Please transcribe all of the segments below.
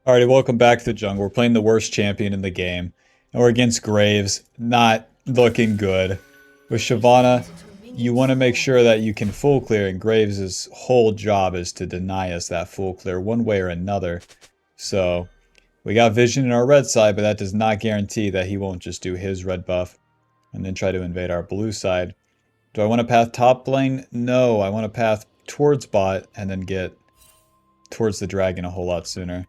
Alrighty, welcome back to the jungle. We're playing the worst champion in the game. And we're against Graves. Not looking good. With Shyvana, you want to make sure that you can full clear, and Graves' whole job is to deny us that full clear one way or another. So, we got vision in our red side, but that does not guarantee that he won't just do his red buff and then try to invade our blue side. Do I want to path top lane? No, I want to path towards bot and then get towards the dragon a whole lot sooner.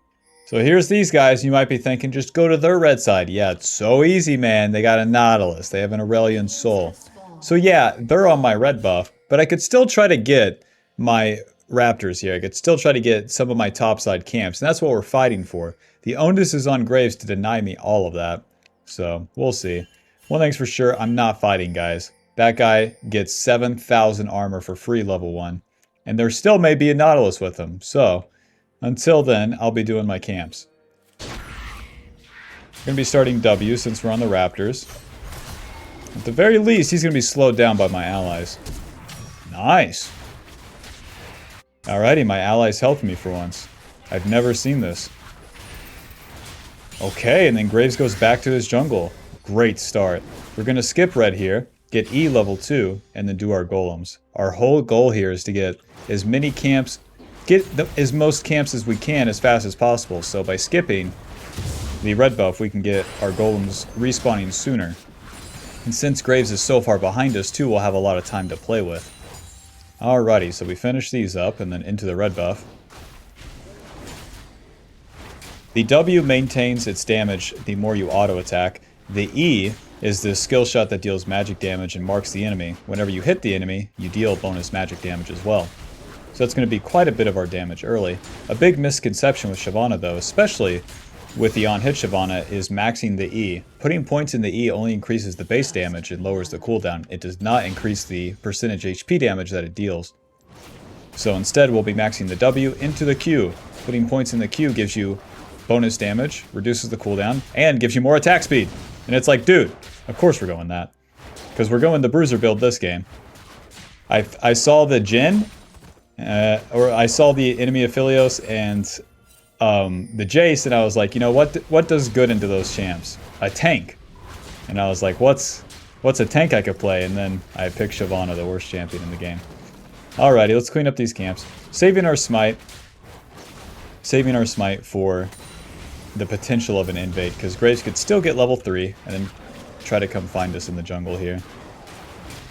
So here's these guys. You might be thinking, just go to their red side. Yeah, it's so easy, man. They got a Nautilus. They have an Aurelion Soul. So yeah, they're on my red buff, but I could still try to get my Raptors here. I could still try to get some of my topside camps, and that's what we're fighting for. The onus is on Graves to deny me all of that. So, we'll see. One thing's for sure, I'm not fighting, guys. That guy gets 7,000 armor for free level 1, and there still may be a Nautilus with him, so until then, I'll be doing my camps. I'm going to be starting W since we're on the Raptors. At the very least, he's going to be slowed down by my allies. Nice. Alrighty, my allies helped me for once. I've never seen this. Okay, and then Graves goes back to his jungle. Great start. We're going to skip red here, get E level 2, and then do our golems. Our whole goal here is to get as many camps, as most camps as we can as fast as possible. So by skipping the red buff, we can get our golems respawning sooner. And since Graves is so far behind us too, we'll have a lot of time to play with. Alrighty, so we finish these up and then into the red buff. The W maintains its damage the more you auto attack. The E is the skill shot that deals magic damage and marks the enemy. Whenever you hit the enemy, you deal bonus magic damage as well. So that's going to be quite a bit of our damage early. A big misconception with Shyvana though, especially with the on-hit Shyvana, is maxing the E. Putting points in the E only increases the base damage and lowers the cooldown. It does not increase the percentage HP damage that it deals. So instead we'll be maxing the W into the Q. Putting points in the Q gives you bonus damage, reduces the cooldown, and gives you more attack speed. And it's like, dude, of course we're going that. Because we're going the Bruiser build this game. I saw the Jhin, or I saw the enemy of Philios and the Jace, and I was like, you know, what does good into those champs? A tank. And I was like, what's a tank I could play? And then I picked Shyvana, the worst champion in the game. Alrighty, let's clean up these camps. Saving our smite for the potential of an invade, because Graves could still get level 3 and then try to come find us in the jungle here.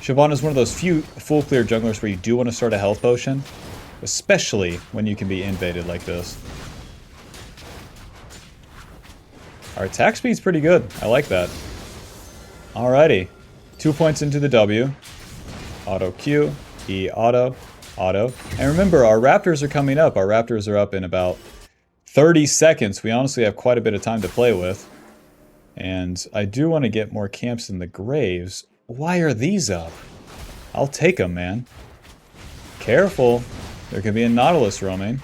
Shyvana is one of those few full clear junglers where you do want to start a health potion, especially when you can be invaded like this. Our attack speed's pretty good. I like that. Alrighty. 2 points into the W. Auto Q. E auto. Auto. And remember, our Raptors are coming up. Our Raptors are up in about 30 seconds. We honestly have quite a bit of time to play with. And I do want to get more camps in the Graves. Why are these up? I'll take them, man. Careful. There could be a Nautilus roaming.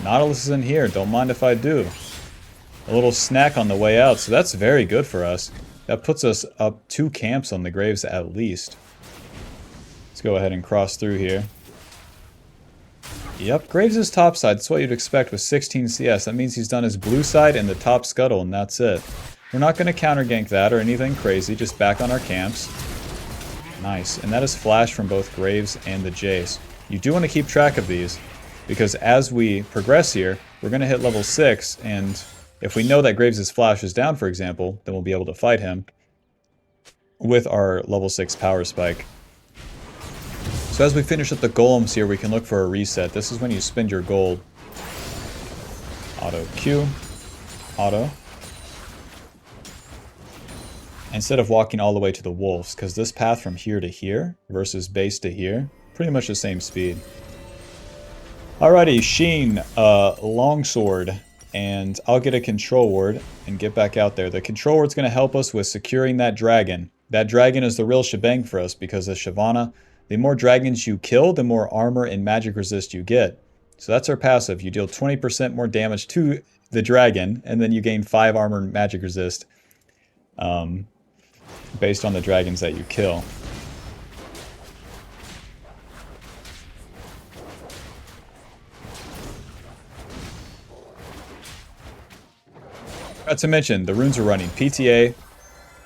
Nautilus is in here. Don't mind if I do. A little snack on the way out, so that's very good for us. That puts us up 2 camps on the Graves at least. Let's go ahead and cross through here. Yep, Graves is top side. That's what you'd expect with 16 CS. That means he's done his blue side and the top scuttle, and that's it. We're not going to counter gank that or anything crazy, just back on our camps. Nice, and that is flash from both Graves and the Jace. You do want to keep track of these, because as we progress here, we're going to hit level 6, and if we know that Graves' flash is down, for example, then we'll be able to fight him with our level 6 power spike. So as we finish up the golems here, we can look for a reset. This is when you spend your gold. Auto Q. Auto. Instead of walking all the way to the wolves, because this path from here to here versus base to here, pretty much the same speed. Alrighty, Sheen, longsword, and I'll get a control ward and get back out there. The control ward's going to help us with securing that dragon. That dragon is the real shebang for us, because as Shyvana, the more dragons you kill, the more armor and magic resist you get. So that's our passive. You deal 20% more damage to the dragon, and then you gain 5 armor and magic resist based on the dragons that you kill. Not to mention, the runes are running PTA,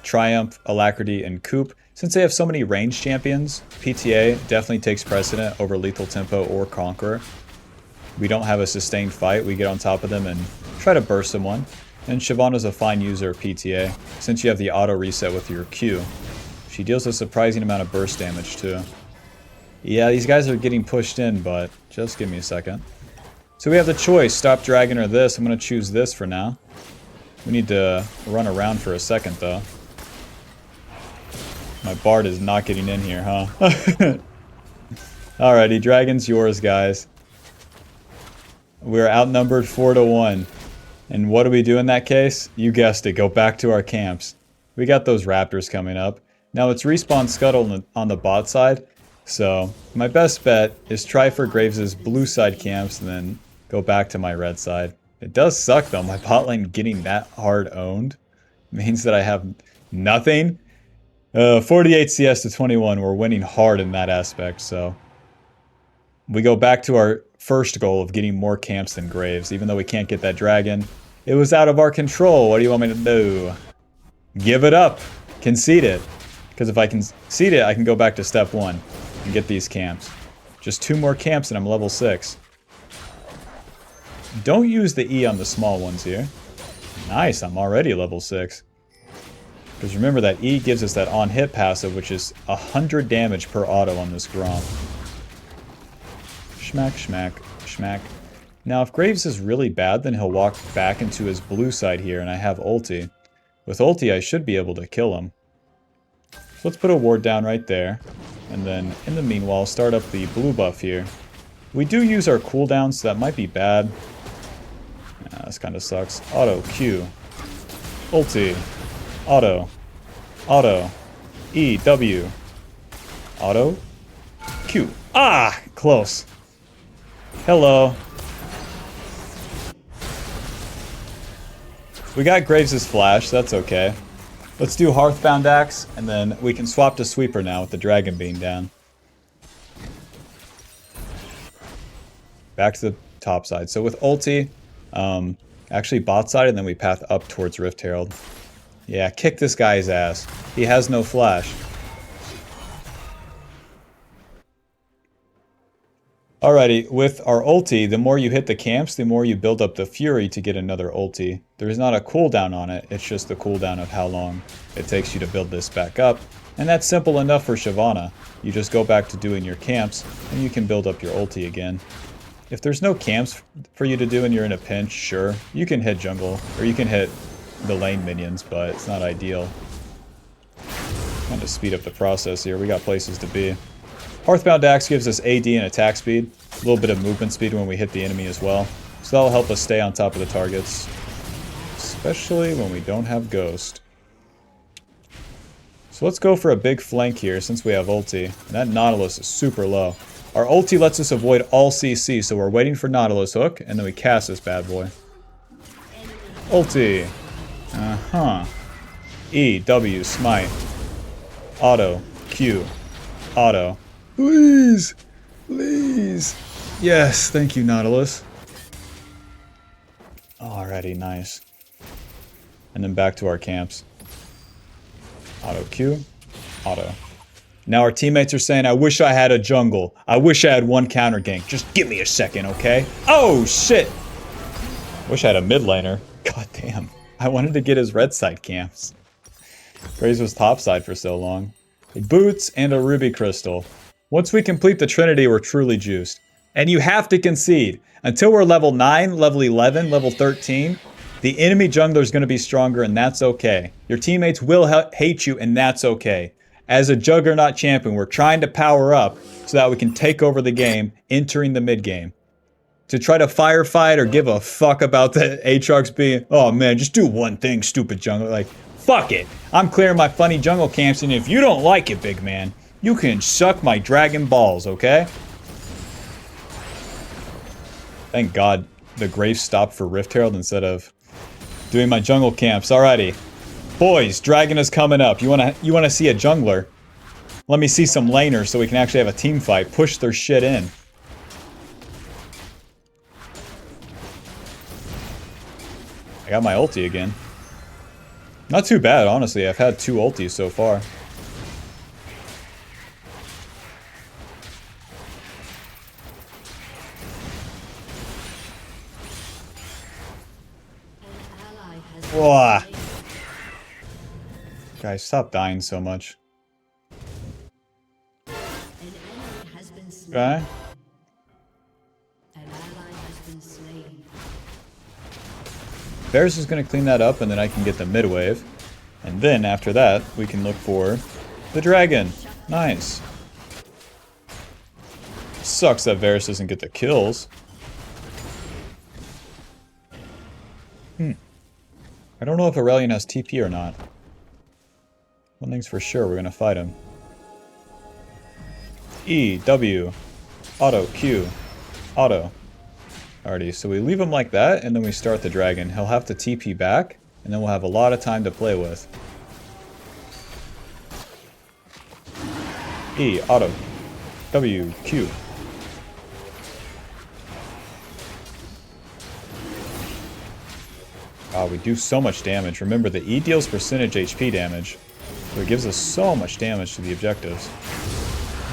Triumph, Alacrity, and Coop. Since they have so many range champions, PTA definitely takes precedent over Lethal Tempo or Conqueror. We don't have a sustained fight, we get on top of them and try to burst someone. And Shyvana's a fine user of PTA, since you have the auto reset with your Q. She deals a surprising amount of burst damage too. Yeah, these guys are getting pushed in, but just give me a second. So we have the choice, Stop Dragon or this. I'm going to choose this for now. We need to run around for a second though. My Bard is not getting in here, huh? Alrighty, Dragon's yours, guys. We're outnumbered 4-1. And what do we do in that case? You guessed it, go back to our camps. We got those raptors coming up. Now it's respawn scuttle on the bot side. So my best bet is try for Graves' blue side camps and then go back to my red side. It does suck though, my bot lane getting that hard owned means that I have nothing. 48 CS to 21, we're winning hard in that aspect, so. We go back to our first goal of getting more camps than Graves, even though we can't get that dragon. It was out of our control. What do you want me to do? Give it up. Concede it. Because if I concede it, I can go back to step 1 and get these camps. Just 2 more camps and I'm level 6. Don't use the E on the small ones here. Nice, I'm already level 6. Because remember that E gives us that on-hit passive, which is 100 damage per auto on this Grom. Schmack, schmack, schmack. Now, if Graves is really bad, then he'll walk back into his blue side here, and I have ulti. With ulti, I should be able to kill him. So let's put a ward down right there. And then, in the meanwhile, start up the blue buff here. We do use our cooldown, so that might be bad. Yeah, this kind of sucks. Auto, Q. Ulti. Auto. Auto. E, W. Auto. Q. Ah! Close. Hello. We got Graves' flash, that's okay. Let's do Hearthbound Axe, and then we can swap to Sweeper now with the dragon being down. Back to the top side. So with ulti, actually bot side, and then we path up towards Rift Herald. Yeah, kick this guy's ass. He has no flash. Alrighty, with our ulti, the more you hit the camps, the more you build up the fury to get another ulti. There's not a cooldown on it, it's just the cooldown of how long it takes you to build this back up. And that's simple enough for Shyvana. You just go back to doing your camps, and you can build up your ulti again. If there's no camps for you to do and you're in a pinch, sure, you can hit jungle, or you can hit the lane minions, but it's not ideal. Trying to speed up the process here, we got places to be. Hearthbound Axe gives us AD and attack speed, a little bit of movement speed when we hit the enemy as well. So that'll help us stay on top of the targets, especially when we don't have Ghost. So let's go for a big flank here since we have ulti, and that Nautilus is super low. Our ulti lets us avoid all CC, so we're waiting for Nautilus hook, and then we cast this bad boy. Ulti. E, W, smite. Auto, Q. Auto. Please! Please! Yes, thank you, Nautilus. Alrighty, nice. And then back to our camps. Auto Q. Auto. Now our teammates are saying, I wish I had a jungle. I wish I had one counter gank. Just give me a second, okay? Oh, shit! Wish I had a mid laner. God damn. I wanted to get his red side camps. Graves was top side for so long. Boots and a ruby crystal. Once we complete the Trinity, we're truly juiced. And you have to concede. Until we're level 9, level 11, level 13, the enemy jungler is going to be stronger, and that's okay. Your teammates will hate you, and that's okay. As a Juggernaut champion, we're trying to power up so that we can take over the game, entering the mid game. To try to firefight or give a fuck about the Aatrox being, oh man, just do one thing, stupid jungler. Like, fuck it. I'm clearing my funny jungle camps, and if you don't like it, big man, you can suck my dragon balls, okay? Thank God the Graves stopped for Rift Herald instead of doing my jungle camps. Alrighty. Boys, dragon is coming up. You wanna see a jungler? Let me see some laners so we can actually have a team fight. Push their shit in. I got my ulti again. Not too bad, honestly. I've had 2 ultis so far. Whoa. Guys, stop dying so much. Okay. Varus is going to clean that up, and then I can get the mid wave. And then, after that, we can look for the dragon. Nice. Sucks that Varus doesn't get the kills. I don't know if Aurelion has TP or not. One thing's for sure, we're going to fight him. E, W, auto, Q, auto. Alrighty, so we leave him like that, and then we start the dragon. He'll have to TP back, and then we'll have a lot of time to play with. E, auto, W, Q. Wow, we do so much damage. Remember, the E deals percentage HP damage, so it gives us so much damage to the objectives.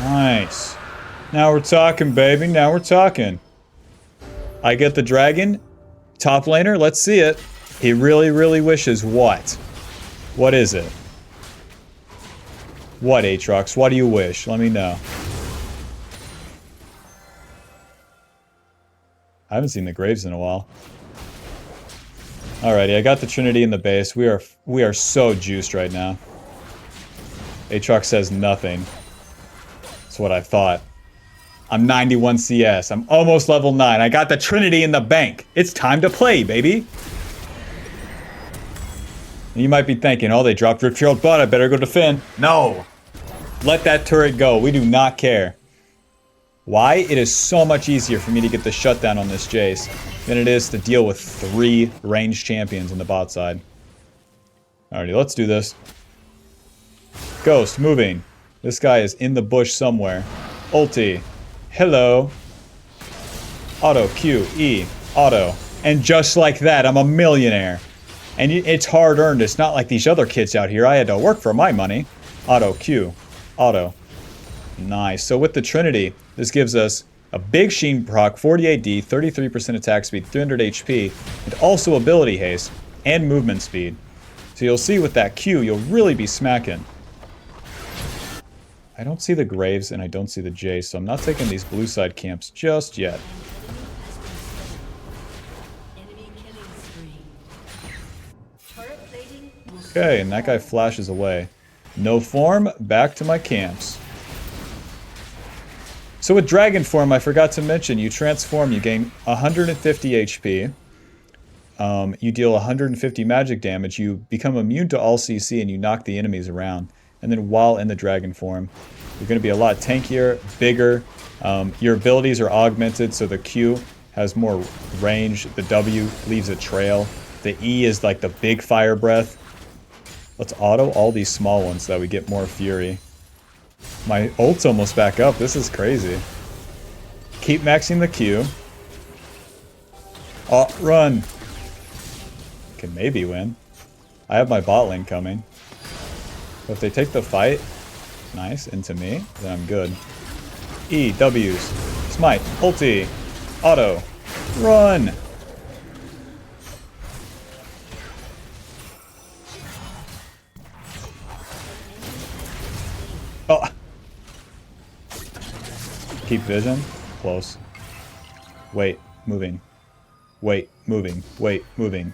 Nice. Now we're talking, baby. Now we're talking. I get the dragon. Top laner, let's see it. He really, really wishes what? What is it? What, Aatrox? What do you wish? Let me know. I haven't seen the Graves in a while. Alrighty, I got the Trinity in the base. We are so juiced right now. Aatrox says nothing. That's what I thought. I'm 91 CS. I'm almost level 9. I got the Trinity in the bank. It's time to play, baby. And you might be thinking, oh, they dropped Ripfield Bot. I better go defend. No. Let that turret go. We do not care. Why? It is so much easier for me to get the shutdown on this Jace than it is to deal with 3 ranged champions on the bot side. Alrighty, let's do this. Ghost, moving. This guy is in the bush somewhere. Ulti. Hello. Auto, Q, E, auto. And just like that, I'm a millionaire. And it's hard earned. It's not like these other kids out here. I had to work for my money. Auto, Q, auto. Nice. So with the Trinity, this gives us a big Sheen proc, 40 AD, 33% attack speed, 300 HP, and also ability haste and movement speed. So you'll see with that Q, you'll really be smacking. I don't see the Graves and I don't see the Jace, so I'm not taking these blue side camps just yet. Okay, and that guy flashes away. No form, back to my camps. So with Dragon Form, I forgot to mention, you transform, you gain 150 HP. You deal 150 magic damage, you become immune to all CC, and you knock the enemies around. And then while in the Dragon Form, you're going to be a lot tankier, bigger. Your abilities are augmented, so the Q has more range, the W leaves a trail, the E is like the big fire breath. Let's auto all these small ones so that we get more fury. My ult's almost back up. This is crazy. Keep maxing the Q. Oh, run. Can maybe win. I have my bot lane coming. But if they take the fight, nice, into me, then I'm good. E, W's, smite, ulti, auto, run. Oh. Keep vision. Close. Wait. Moving. Wait. Moving. Wait. Moving.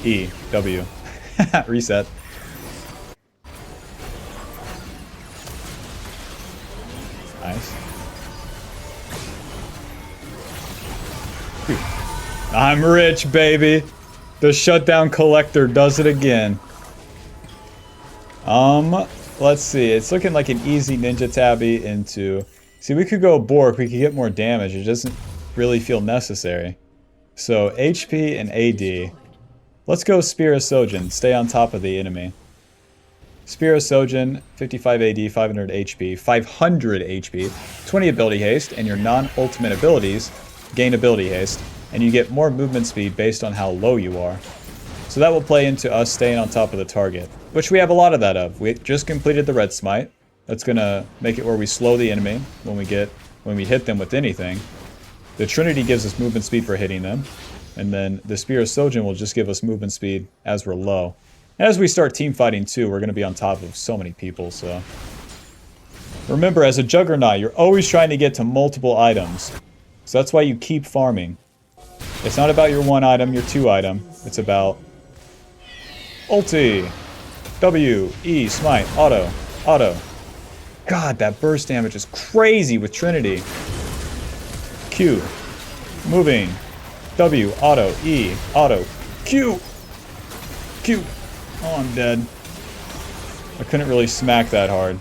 E. W. Reset. Nice. Phew. I'm rich, baby. The shutdown collector does it again. Let's see. It's looking like an easy Ninja Tabby into... See, we could go Bork. We could get more damage. It doesn't really feel necessary. So, HP and AD. Let's go Spear of Sojin. Stay on top of the enemy. Spear of Sojin, 55 AD, 500 HP, 500 HP, 20 ability haste, and your non-ultimate abilities gain ability haste. And you get more movement speed based on how low you are. So So that will play into us staying on top of the target, which we have a lot of that of. We just completed the red smite. That's gonna make it where we slow the enemy when we hit them with anything. The Trinity gives us movement speed for hitting them, and then the Spear of Sojin will just give us movement speed as we're low. As we start team fighting too, we're gonna be on top of so many people, so. Remember, as a Juggernaut, you're always trying to get to multiple items. So that's why you keep farming. It's not about your one item, your two item. It's about ulti, W, E, smite, auto, auto. God, that burst damage is crazy with Trinity. Q, moving, W, auto, E, auto, Q, Q. Oh, I'm dead. I couldn't really smack that hard.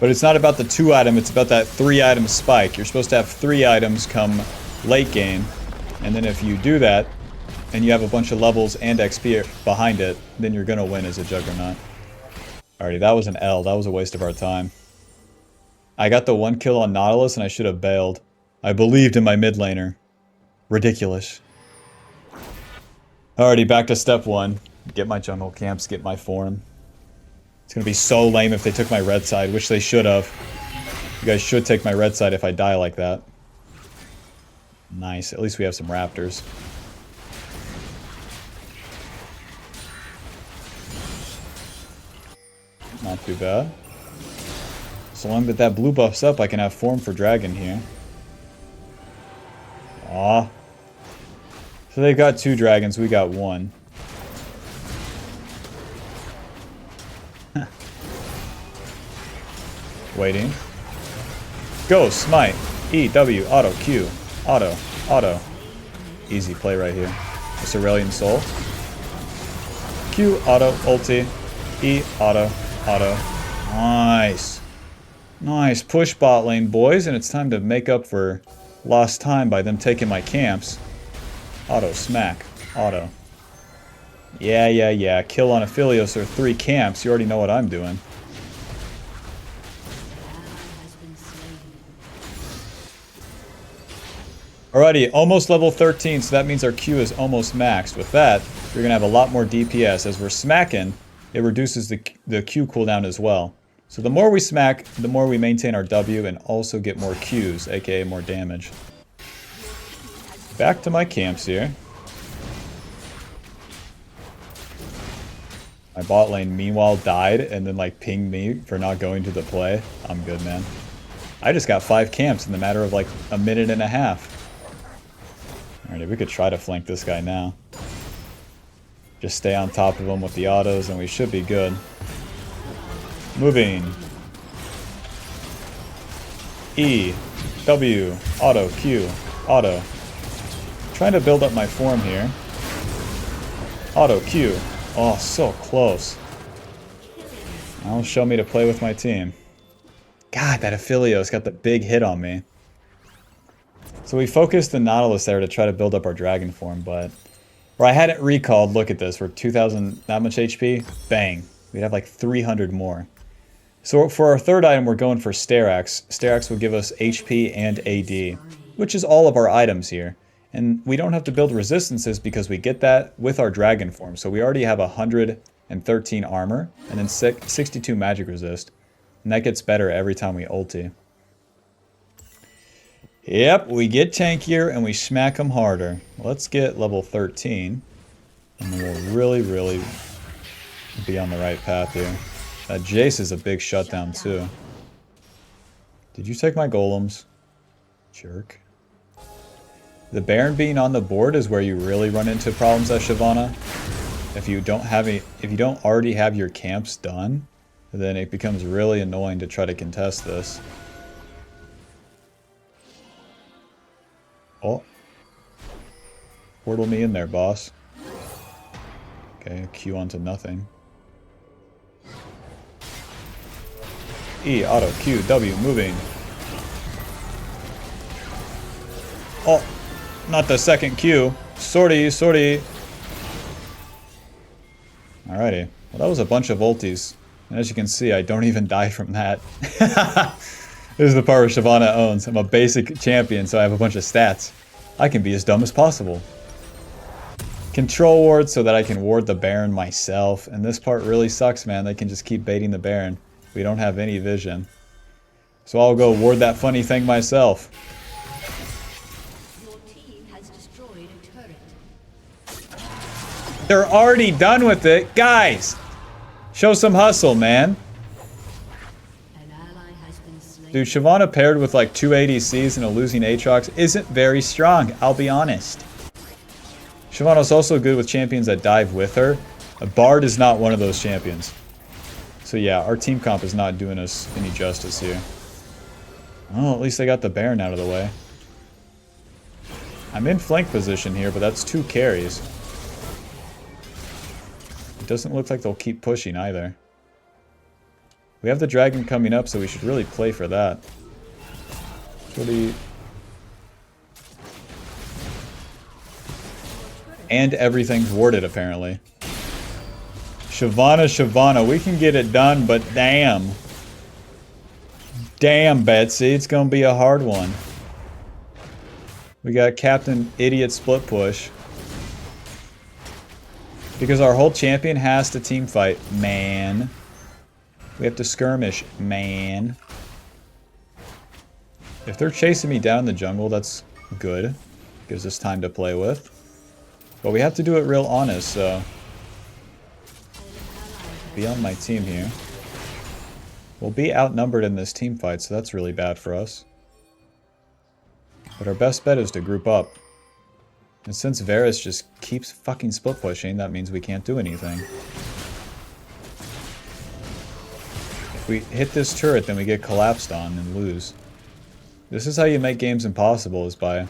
But it's not about the 2 item, it's about that 3 item spike. You're supposed to have 3 items come late game. And then if you do that, and you have a bunch of levels and XP behind it, then you're gonna win as a Juggernaut. Alrighty, that was an L. That was a waste of our time. I got the 1 kill on Nautilus and I should have bailed. I believed in my mid laner. Ridiculous. Alrighty, back to step 1. Get my jungle camps, get my form. It's gonna be so lame if they took my red side, which they should have. You guys should take my red side if I die like that. Nice, at least we have some raptors. Not too bad. So long that blue buff's up, I can have form for dragon here. Aw. So they've got 2 dragons, we got 1. Waiting. Go, smite. E, W, auto, Q. Auto, auto. Easy play right here. The Cerulean Soul. Q, auto, ulti. E, auto, auto. Nice. Nice. Push bot lane, boys, and it's time to make up for lost time by them taking my camps. Auto, smack. Auto. Yeah. Kill on Aphelios or 3 camps. You already know what I'm doing. Alrighty, almost level 13, so that means our Q is almost maxed. With that, you're going to have a lot more DPS. As we're smacking, it reduces the Q cooldown as well. So the more we smack, the more we maintain our W and also get more Qs, aka more damage. Back to my camps here. My bot lane meanwhile died and then like pinged me for not going to the play. I'm good, man. I just got 5 camps in the matter of like a minute and a half. Alright, we could try to flank this guy now. Just stay on top of him with the autos and we should be good. Moving. E, W, auto, Q, auto. Trying to build up my form here. Auto, Q. Oh, so close. Now show me to play with my team. God, that Aphelios got the big hit on me. So we focused the Nautilus there to try to build up our dragon form, but where I had it recalled, look at this, we're 2,000, that much HP, bang. We'd have like 300 more. So for our third item, we're going for Sterax. Sterax will give us HP and AD, which is all of our items here. And we don't have to build resistances because we get that with our dragon form. So we already have 113 armor and then 62 magic resist. And that gets better every time we ulti. Yep, we get tankier and we smack them harder. Let's get level 13. And then we'll really be on the right path here. That Jace is a big shutdown too. Did you take my golems? Jerk. The Baron being on the board is where you really run into problems at Shyvana. If you don't already have your camps done, then it becomes really annoying to try to contest this. Oh. Portal me in there, boss. Okay, Q onto nothing. E, auto, Q, W, moving. Oh, not the second Q. Sortie. Alrighty. Well, that was a bunch of ultis. And as you can see, I don't even die from that. This is the part where Shyvana owns. I'm a basic champion, so I have a bunch of stats. I can be as dumb as possible. Control ward so that I can ward the Baron myself. And this part really sucks, man. They can just keep baiting the Baron. We don't have any vision. So I'll go ward that funny thing myself. Your team has destroyed a turret. They're already done with it. Guys, show some hustle, man. An ally has been slain. Dude, Shyvana paired with like 2 ADCs and a losing Aatrox isn't very strong, I'll be honest. Shyvana's also good with champions that dive with her. A Bard is not one of those champions. So yeah, our team comp is not doing us any justice here. Oh, at least I got the Baron out of the way. I'm in flank position here, but that's 2 carries. It doesn't look like they'll keep pushing either. We have the dragon coming up, so we should really play for that. And everything's warded, apparently. Shyvana, we can get it done, but damn. Damn, Betsy, it's gonna be a hard one. We got Captain Idiot split push. Because our whole champion has to team fight, man. We have to skirmish, man. If they're chasing me down in the jungle, that's good. Gives us time to play with. But we have to do it real honest, so... Be on my team here. We'll be outnumbered in this team fight, so that's really bad for us. But our best bet is to group up. And since Varus just keeps fucking split pushing, that means we can't do anything. If we hit this turret, then we get collapsed on and lose. This is how you make games impossible, is by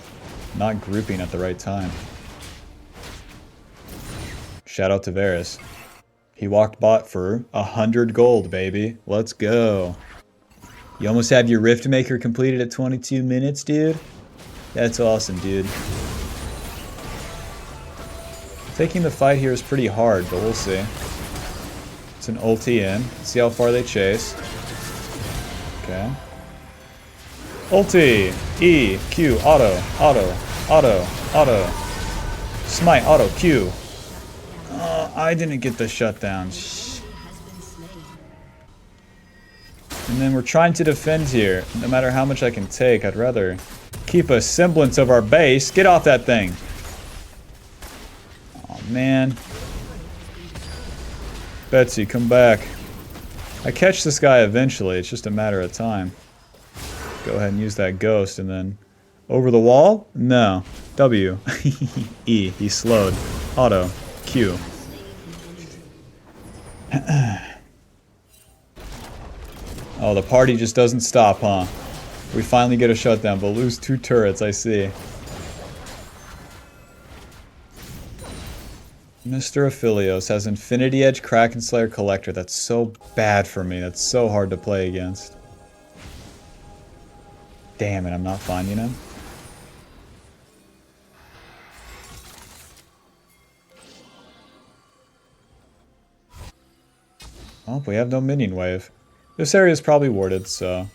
not grouping at the right time. Shout out to Varus. He walked bot for 100 gold, baby. Let's go. You almost have your Rift Maker completed at 22 minutes, dude? That's awesome, dude. Taking the fight here is pretty hard, but we'll see. It's an ulti in. See how far they chase. Okay. Ulti! E, Q, auto, auto, auto, auto. Smite, auto, Q. I didn't get the shutdown. And then we're trying to defend here. No matter how much I can take, I'd rather keep a semblance of our base. Get off that thing. Oh, man. Betsy, come back. I catch this guy eventually. It's just a matter of time. Go ahead and use that ghost and then... Over the wall? No. W. E. He slowed. Auto. Q. Oh, the party just doesn't stop, huh? We finally get a shutdown, but lose 2 turrets, I see. Mr. Aphelios has Infinity Edge, Kraken Slayer, Collector. That's so bad for me. That's so hard to play against. Damn it, I'm not finding him. Oh, we have no minion wave. This area is probably warded, so...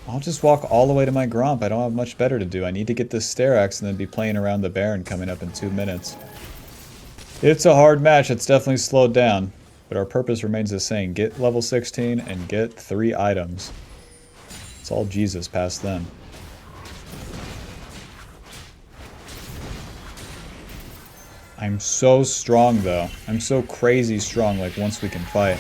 I'll just walk all the way to my Gromp. I don't have much better to do. I need to get this Sterak's and then be playing around the Baron coming up in 2 minutes. It's a hard match. It's definitely slowed down. But our purpose remains the same. Get level 16 and get 3 items. It's all Jesus past them. I'm so strong, though. I'm so crazy strong, like, once we can fight.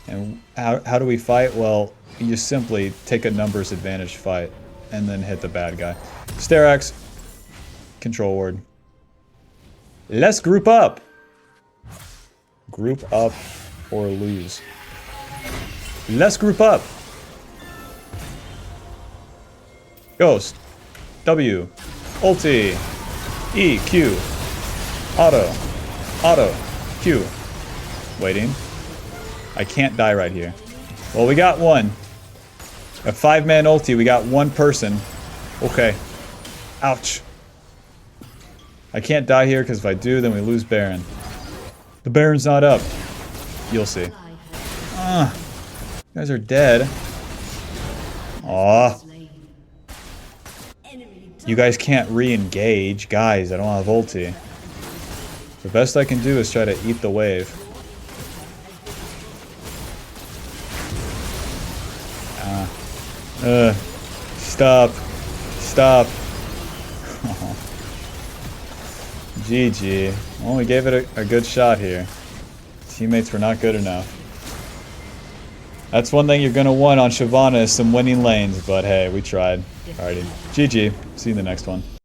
And how do we fight? Well, you just simply take a numbers advantage fight, and then hit the bad guy. Sterak's. Control ward. Let's group up! Group up or lose. Let's group up! Ghost. W. Ulti. E. Q. Auto. Auto. Q. Waiting. I can't die right here. Well, we got one. A 5-man ulti. We got one person. Okay. Ouch. I can't die here because if I do, then we lose Baron. The Baron's not up. You'll see. You guys are dead. Aw. You guys can't re-engage. Guys, I don't have ulti. The best I can do is try to eat the wave. Stop. Stop. GG. Well, we gave it a good shot here. Teammates were not good enough. That's one thing you're going to want on Shyvana is some winning lanes, but hey, we tried. Alrighty. GG. See you in the next one.